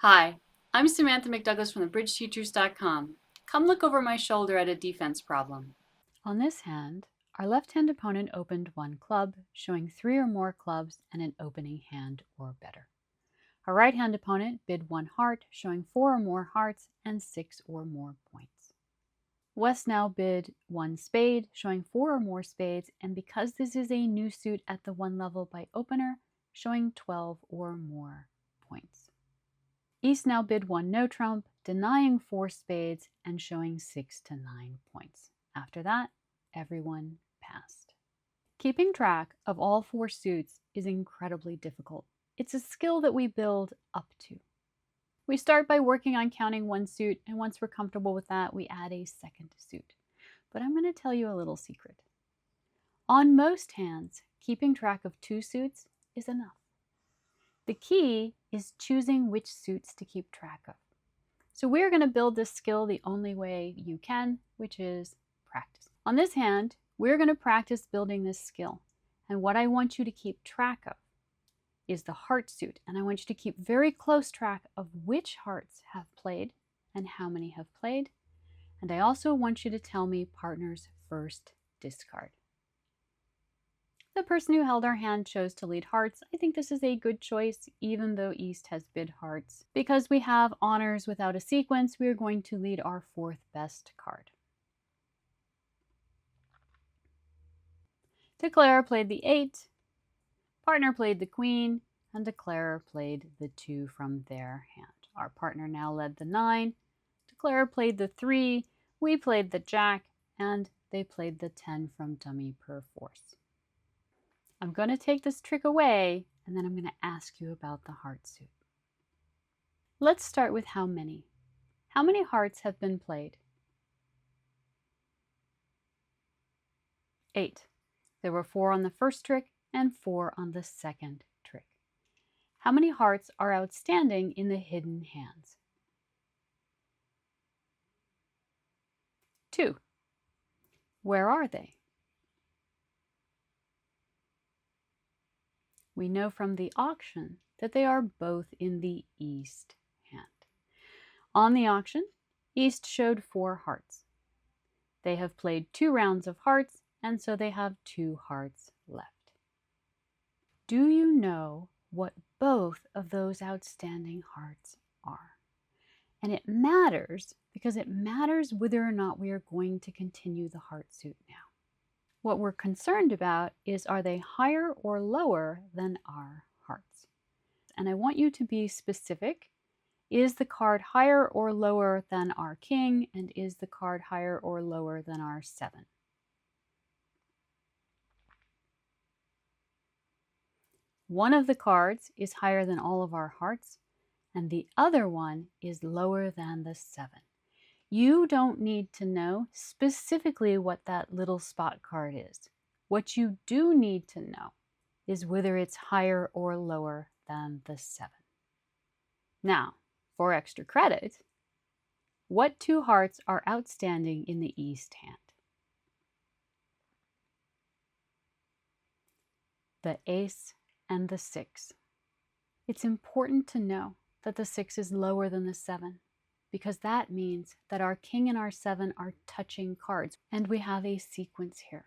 Hi, I'm Samantha McDouglas from thebridgeteachers.com. Come look over my shoulder at a defense problem. On this hand, our left-hand opponent opened one club, showing 3 or more clubs and an opening hand or better. Our right-hand opponent bid one heart, showing 4 or more hearts and 6 or more points. West now bid one spade, showing 4 or more spades, and because this is a new suit at the 1 level by opener, showing 12 or more points. East now bid one no trump, denying 4 spades and showing 6 to 9 points. After that, everyone passed. Keeping track of all 4 suits is incredibly difficult. It's a skill that we build up to. We start by working on counting one suit, and once we're comfortable with that, we add a second suit. But I'm going to tell you a little secret. On most hands, keeping track of 2 suits is enough. The key is choosing which suits to keep track of. So we're going to build this skill the only way you can, which is practice. On this hand, we're going to practice building this skill. And what I want you to keep track of is the heart suit. And I want you to keep very close track of which hearts have played and how many have played. And I also want you to tell me partner's first discard. The person who held our hand chose to lead hearts. I think this is a good choice, even though East has bid hearts. Because we have honors without a sequence, we are going to lead our 4th best card. Declarer played the 8, partner played the queen, and Declarer played the 2 from their hand. Our partner now led the 9, Declarer played the 3, we played the jack, and they played the 10 from dummy perforce. I'm going to take this trick away, and then I'm going to ask you about the heart suit. Let's start with how many. How many hearts have been played? 8. There were 4 on the first trick and 4 on the second trick. How many hearts are outstanding in the hidden hands? 2. Where are they? We know from the auction that they are both in the East hand. On the auction, East showed 4 hearts. They have played 2 rounds of hearts, and so they have 2 hearts left. Do you know what both of those outstanding hearts are? And it matters because it matters whether or not we are going to continue the heart suit now. What we're concerned about is, are they higher or lower than our hearts? And I want you to be specific. Is the card higher or lower than our king? And is the card higher or lower than our 7? One of the cards is higher than all of our hearts, and the other one is lower than the 7. You don't need to know specifically what that little spot card is. What you do need to know is whether it's higher or lower than the 7. Now, for extra credit, what 2 hearts are outstanding in the East hand? The ace and the 6. It's important to know that the 6 is lower than the 7, because that means that our king and our 7 are touching cards, and we have a sequence here.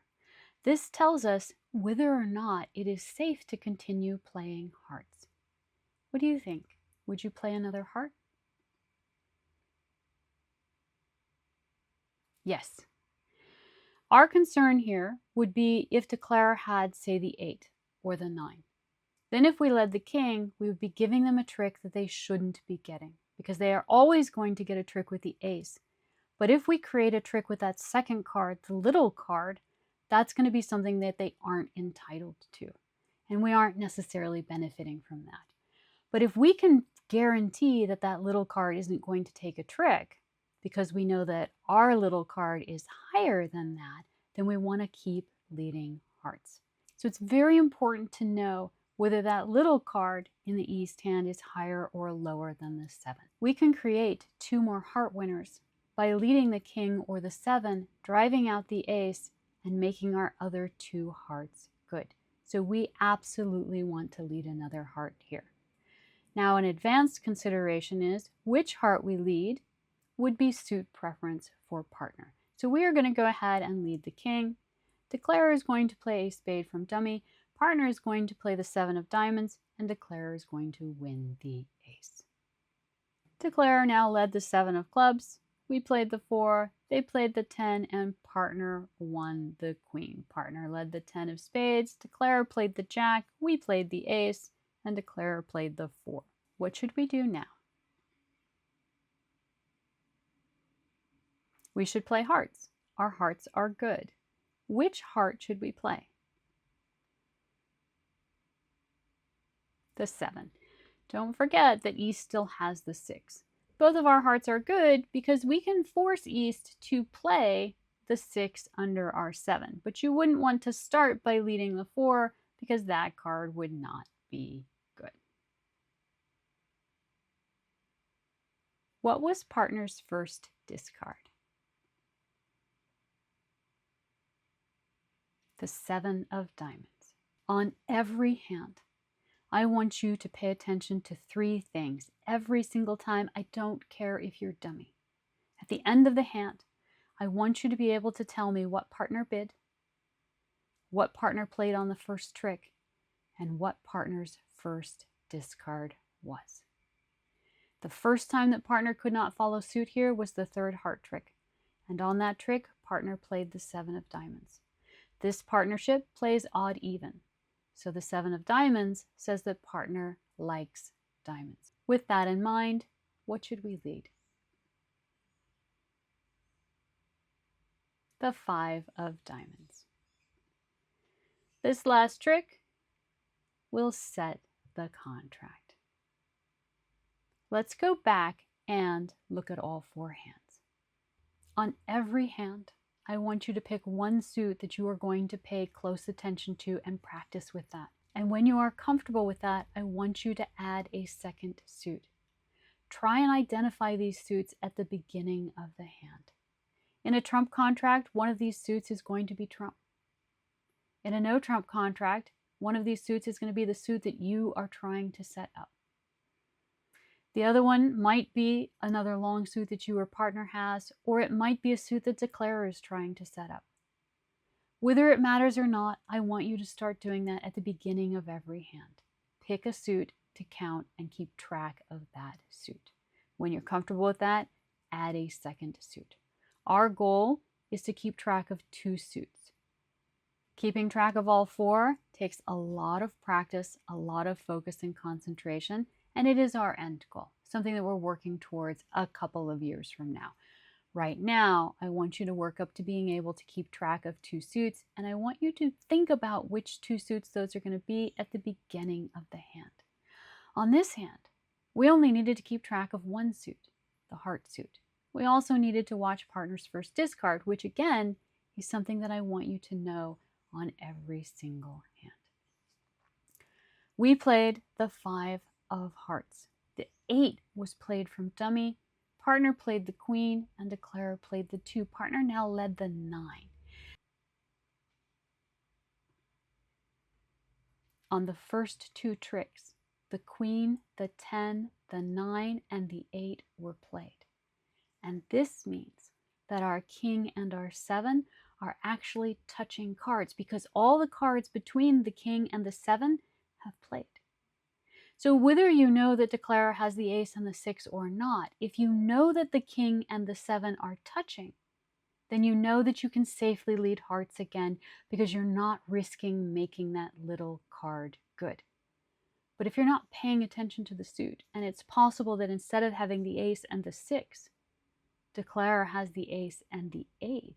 This tells us whether or not it is safe to continue playing hearts. What do you think? Would you play another heart? Yes. Our concern here would be if Declarer had, say, the 8 or the 9. Then if we led the king, we would be giving them a trick that they shouldn't be getting, because they are always going to get a trick with the ace. But if we create a trick with that second card, the little card, that's going to be something that they aren't entitled to. And we aren't necessarily benefiting from that. But if we can guarantee that that little card isn't going to take a trick, because we know that our little card is higher than that, then we want to keep leading hearts. So it's very important to know whether that little card in the East hand is higher or lower than the 7. We can create 2 more heart winners by leading the king or the 7, driving out the ace, and making our other 2 hearts good. So we absolutely want to lead another heart here. Now an advanced consideration is which heart we lead would be suit preference for partner. So we are going to go ahead and lead the king. Declarer is going to play a spade from dummy. Partner is going to play the 7 of diamonds, and Declarer is going to win the ace. Declarer now led the 7 of clubs. We played the 4, they played the 10, and partner won the queen. Partner led the 10 of spades. Declarer played the jack. We played the ace, and Declarer played the 4. What should we do now? We should play hearts. Our hearts are good. Which heart should we play? The 7. Don't forget that East still has the 6. Both of our hearts are good because we can force East to play the 6 under our 7. But you wouldn't want to start by leading the 4 because that card would not be good. What was partner's first discard? The 7 of diamonds. On every hand, I want you to pay attention to 3 things every single time. I don't care if you're dummy. At the end of the hand, I want you to be able to tell me what partner bid, what partner played on the first trick, and what partner's first discard was. The first time that partner could not follow suit here was the 3rd heart trick, and on that trick, partner played the 7 of diamonds. This partnership plays odd even. So the 7 of diamonds says that partner likes diamonds. With that in mind, what should we lead? The 5 of diamonds. This last trick will set the contract. Let's go back and look at all 4 hands. On every hand, I want you to pick one suit that you are going to pay close attention to and practice with that. And when you are comfortable with that, I want you to add a second suit. Try and identify these suits at the beginning of the hand. In a trump contract, one of these suits is going to be trump. In a no trump contract, one of these suits is going to be the suit that you are trying to set up. The other one might be another long suit that your partner has, or it might be a suit that Declarer is trying to set up. Whether it matters or not, I want you to start doing that at the beginning of every hand. Pick a suit to count and keep track of that suit. When you're comfortable with that, add a second suit. Our goal is to keep track of 2 suits. Keeping track of all 4 takes a lot of practice, a lot of focus and concentration, and it is our end goal, something that we're working towards a couple of years from now. Right now, I want you to work up to being able to keep track of 2 suits, and I want you to think about which 2 suits those are going to be at the beginning of the hand. On this hand, we only needed to keep track of 1 suit, the heart suit. We also needed to watch partner's first discard, which again is something that I want you to know on every single hand. We played the 5 of hearts. The 8 was played from dummy. Partner played the queen, and Declarer played the 2. Partner now led the 9. On the first 2 tricks, the queen, the 10, the 9, and the 8 were played. And this means that our king and our 7 are actually touching cards because all the cards between the king and the 7 have played. So whether you know that Declarer has the ace and the 6 or not, if you know that the king and the 7 are touching, then you know that you can safely lead hearts again because you're not risking making that little card good. But if you're not paying attention to the suit, and it's possible that instead of having the ace and the 6, Declarer has the ace and the 8,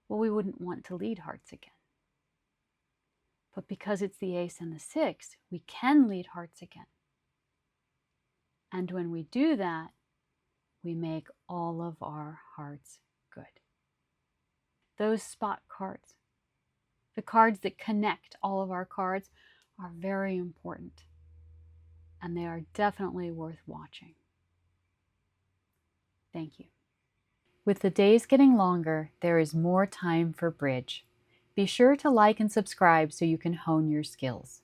well, we wouldn't want to lead hearts again. But because it's the ace and the 6, we can lead hearts again. And when we do that, we make all of our hearts good. Those spot cards, the cards that connect all of our cards, are very important. And they are definitely worth watching. Thank you. With the days getting longer, there is more time for bridge. Be sure to like and subscribe so you can hone your skills.